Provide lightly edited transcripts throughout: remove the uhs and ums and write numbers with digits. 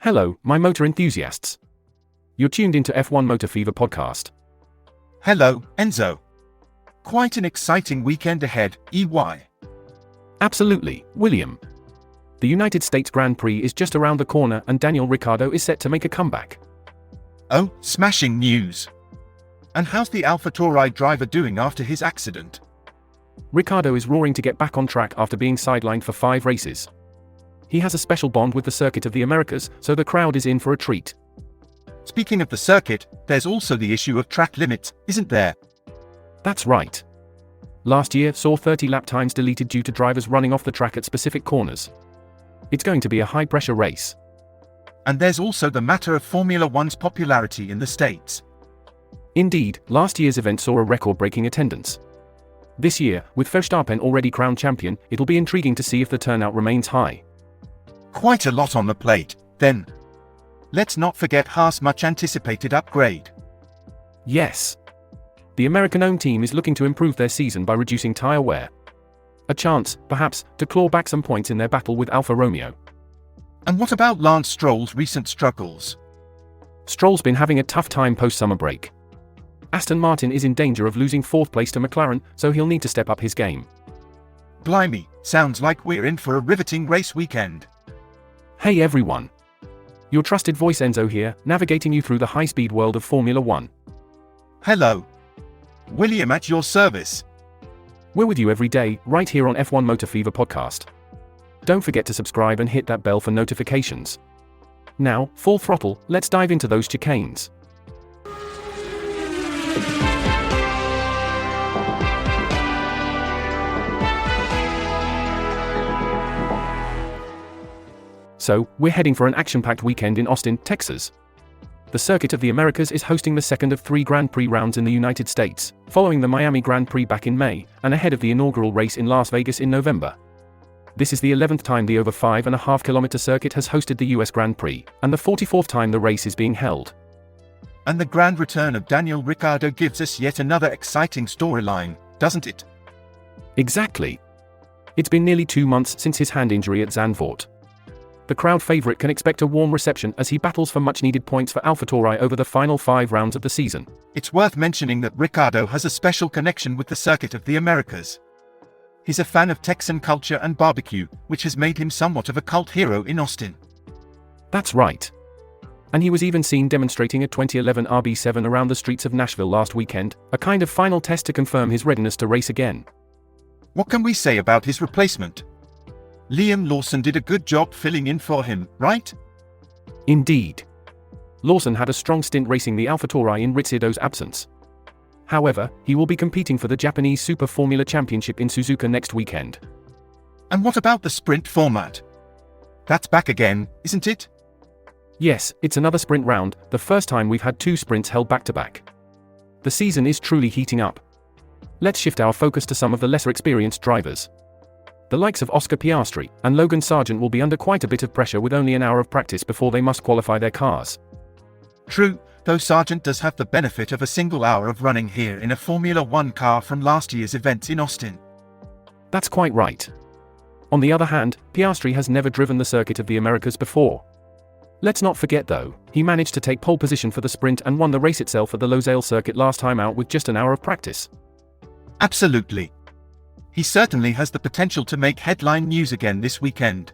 Hello, my motor enthusiasts. You're tuned into F1 Motor Fever podcast. Hello, Enzo. Quite an exciting weekend ahead, EY. Absolutely, William. The United States Grand Prix is just around the corner and Daniel Ricciardo is set to make a comeback. Oh, smashing news. And how's the AlphaTauri driver doing after his accident? Ricciardo is roaring to get back on track after being sidelined for 5 races. He has a special bond with the circuit of the Americas, so the crowd is in for a treat. Speaking of the circuit, there's also the issue of track limits, isn't there? That's right. Last year saw 30 lap times deleted due to drivers running off the track at specific corners. It's going to be a high-pressure race. And there's also the matter of Formula One's popularity in the States. Indeed, last year's event saw a record-breaking attendance. This year, with Verstappen already crowned champion, it'll be intriguing to see if the turnout remains high. Quite a lot on the plate, then. Let's not forget Haas' much-anticipated upgrade. Yes. The American-owned team is looking to improve their season by reducing tyre wear. A chance, perhaps, to claw back some points in their battle with Alfa Romeo. And what about Lance Stroll's recent struggles? Stroll's been having a tough time post-summer break. Aston Martin is in danger of losing 4th place to McLaren, so he'll need to step up his game. Blimey, sounds like we're in for a riveting race weekend. Hey everyone. Your trusted voice Enzo here, navigating you through the high-speed world of Formula One. Hello. William at your service. We're with you every day, right here on F1 Motor Fever podcast. Don't forget to subscribe and hit that bell for notifications. Now, full throttle, let's dive into those chicanes. So, we're heading for an action-packed weekend in Austin, Texas. The Circuit of the Americas is hosting the second of 3 Grand Prix rounds in the United States, following the Miami Grand Prix back in May, and ahead of the inaugural race in Las Vegas in November. This is the 11th time the over 5.5-kilometer circuit has hosted the US Grand Prix, and the 44th time the race is being held. And the grand return of Daniel Ricciardo gives us yet another exciting storyline, doesn't it? Exactly. It's been nearly 2 months since his hand injury at Zandvoort. The crowd favourite can expect a warm reception as he battles for much-needed points for AlphaTauri over the final 5 rounds of the season. It's worth mentioning that Ricciardo has a special connection with the Circuit of the Americas. He's a fan of Texan culture and barbecue, which has made him somewhat of a cult hero in Austin. That's right. And he was even seen demonstrating a 2011 RB7 around the streets of Nashville last weekend, a kind of final test to confirm his readiness to race again. What can we say about his replacement? Liam Lawson did a good job filling in for him, right? Indeed. Lawson had a strong stint racing the AlphaTauri in Ricciardo'S absence. However, he will be competing for the Japanese Super Formula Championship in Suzuka next weekend. And what about the sprint format? That's back again, isn't it? Yes, it's another sprint round, the first time we've had 2 sprints held back-to-back. The season is truly heating up. Let's shift our focus to some of the lesser experienced drivers. The likes of Oscar Piastri and Logan Sargent will be under quite a bit of pressure with only an hour of practice before they must qualify their cars. True, though Sargent does have the benefit of a single hour of running here in a Formula One car from last year's events in Austin. That's quite right. On the other hand, Piastri has never driven the Circuit of the Americas before. Let's not forget though, he managed to take pole position for the sprint and won the race itself at the Losail circuit last time out with just an hour of practice. Absolutely. He certainly has the potential to make headline news again this weekend.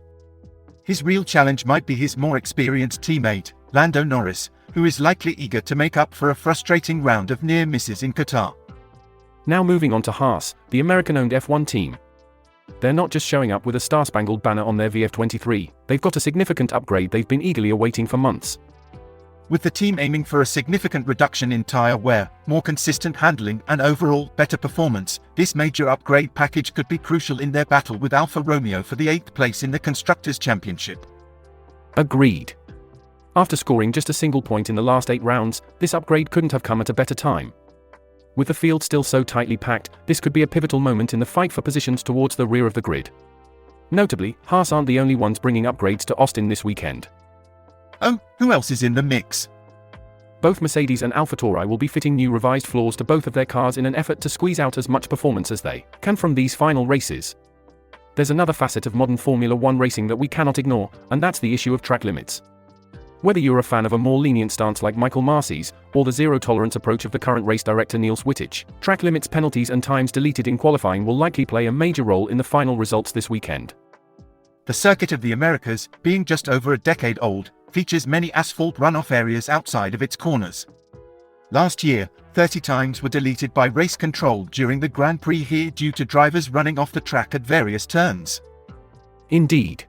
His real challenge might be his more experienced teammate, Lando Norris, who is likely eager to make up for a frustrating round of near misses in Qatar. Now moving on to Haas, the American-owned F1 team. They're not just showing up with a star-spangled banner on their VF23, they've got a significant upgrade they've been eagerly awaiting for months. With the team aiming for a significant reduction in tyre wear, more consistent handling and overall better performance, this major upgrade package could be crucial in their battle with Alfa Romeo for the 8th place in the Constructors' Championship. Agreed. After scoring just a single point in the last 8 rounds, this upgrade couldn't have come at a better time. With the field still so tightly packed, this could be a pivotal moment in the fight for positions towards the rear of the grid. Notably, Haas aren't the only ones bringing upgrades to Austin this weekend. Oh, who else is in the mix? Both Mercedes and AlphaTauri will be fitting new revised floors to both of their cars in an effort to squeeze out as much performance as they can from these final races. There's another facet of modern Formula One racing that we cannot ignore, and that's the issue of track limits. Whether you're a fan of a more lenient stance like Michael Masi's, or the zero-tolerance approach of the current race director Niels Wittich, track limits, penalties and times deleted in qualifying will likely play a major role in the final results this weekend. The Circuit of the Americas, being just over a decade old, features many asphalt runoff areas outside of its corners. Last year, 30 times were deleted by race control during the Grand Prix here due to drivers running off the track at various turns. Indeed.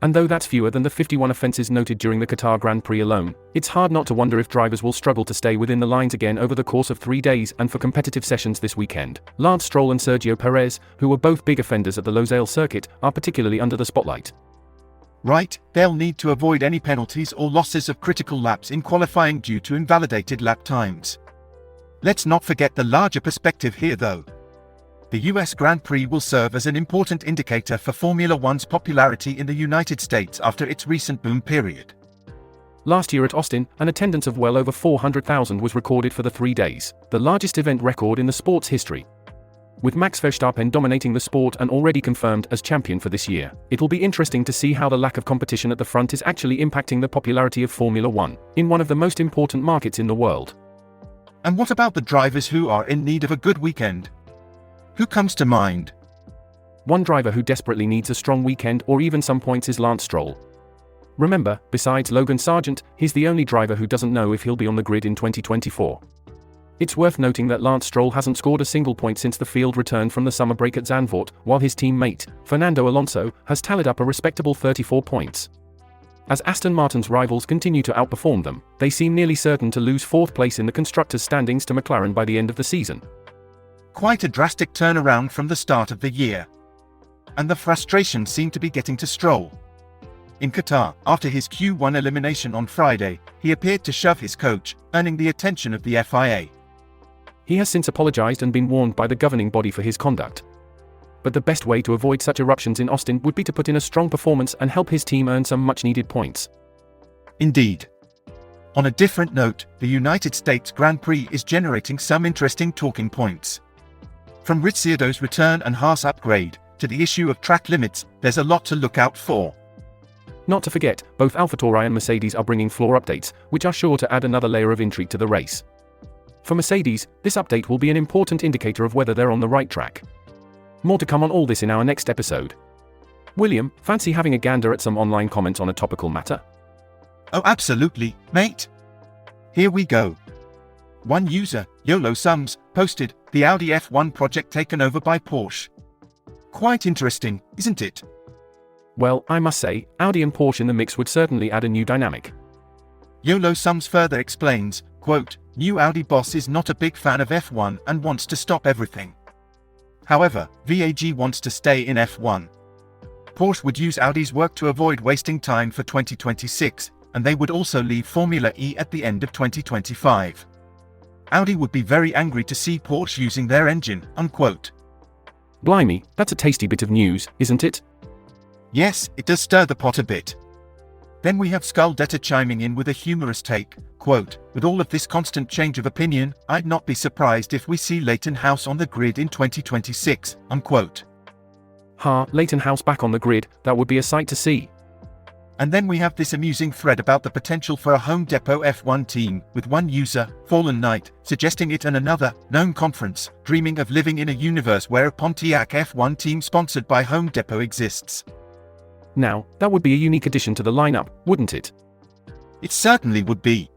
And though that's fewer than the 51 offences noted during the Qatar Grand Prix alone, it's hard not to wonder if drivers will struggle to stay within the lines again over the course of 3 days and for competitive sessions this weekend. Lance Stroll and Sergio Perez, who were both big offenders at the Losail circuit, are particularly under the spotlight. Right, they'll need to avoid any penalties or losses of critical laps in qualifying due to invalidated lap times. Let's not forget the larger perspective here though. The US Grand Prix will serve as an important indicator for Formula One's popularity in the United States after its recent boom period. Last year at Austin, an attendance of well over 400,000 was recorded for the 3 days, the largest event record in the sport's history. With Max Verstappen dominating the sport and already confirmed as champion for this year, it'll be interesting to see how the lack of competition at the front is actually impacting the popularity of Formula One, in one of the most important markets in the world. And what about the drivers who are in need of a good weekend? Who comes to mind? One driver who desperately needs a strong weekend or even some points is Lance Stroll. Remember, besides Logan Sargent, he's the only driver who doesn't know if he'll be on the grid in 2024. It's worth noting that Lance Stroll hasn't scored a single point since the field returned from the summer break at Zandvoort, while his teammate, Fernando Alonso, has tallied up a respectable 34 points. As Aston Martin's rivals continue to outperform them, they seem nearly certain to lose fourth place in the constructors' standings to McLaren by the end of the season. Quite a drastic turnaround from the start of the year. And the frustration seemed to be getting to Stroll. In Qatar, after his Q1 elimination on Friday, he appeared to shove his coach, earning the attention of the FIA. He has since apologized and been warned by the governing body for his conduct. But the best way to avoid such eruptions in Austin would be to put in a strong performance and help his team earn some much-needed points. Indeed. On a different note, the United States Grand Prix is generating some interesting talking points. From Ricciardo'S return and Haas upgrade, to the issue of track limits, there's a lot to look out for. Not to forget, both AlphaTauri and Mercedes are bringing floor updates, which are sure to add another layer of intrigue to the race. For Mercedes, this update will be an important indicator of whether they're on the right track. More to come on all this in our next episode. William, fancy having a gander at some online comments on a topical matter? Oh, absolutely, mate. Here we go. One user, YOLO Sums, posted, the Audi F1 project taken over by Porsche. Quite interesting, isn't it? Well, I must say, Audi and Porsche in the mix would certainly add a new dynamic. YOLO Sums further explains, quote, new Audi boss is not a big fan of F1 and wants to stop everything. However, VAG wants to stay in F1. Porsche would use Audi's work to avoid wasting time for 2026, and they would also leave Formula E at the end of 2025. Audi would be very angry to see Porsche using their engine, unquote. Blimey, that's a tasty bit of news, isn't it? Yes, it does stir the pot a bit. Then we have Skulldetta chiming in with a humorous take, quote, with all of this constant change of opinion, I'd not be surprised if we see Leighton House on the grid in 2026, unquote. Leighton House back on the grid, that would be a sight to see. And then we have this amusing thread about the potential for a home depot F1 team, with one user, Fallen Knight, suggesting it and another, Known Conference, dreaming of living in a universe where a Pontiac F1 team sponsored by Home Depot exists. Now, that would be a unique addition to the lineup, wouldn't it? It certainly would be.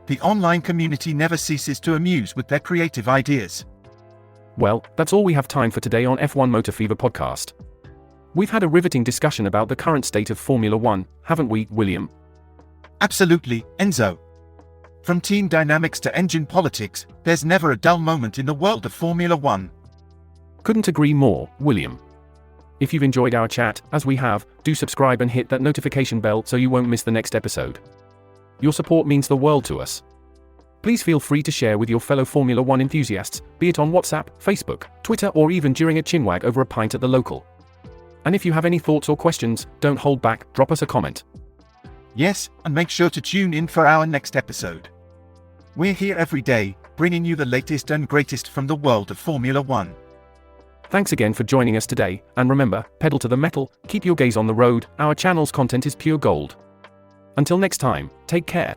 The online community never ceases to amuse with their creative ideas. Well, that's all we have time for today on F1 Motor Fever podcast. We've had a riveting discussion about the current state of Formula One, haven't we, William? Absolutely, Enzo. From team dynamics to engine politics, there's never a dull moment in the world of Formula One. Couldn't agree more, William. If you've enjoyed our chat, as we have, do subscribe and hit that notification bell so you won't miss the next episode. Your support means the world to us. Please feel free to share with your fellow Formula One enthusiasts, be it on WhatsApp, Facebook, Twitter, or even during a chinwag over a pint at the local. And if you have any thoughts or questions, don't hold back, drop us a comment. Yes, and make sure to tune in for our next episode. We're here every day, bringing you the latest and greatest from the world of Formula One. Thanks again for joining us today, and remember, pedal to the metal, keep your gaze on the road, our channel's content is pure gold. Until next time, take care.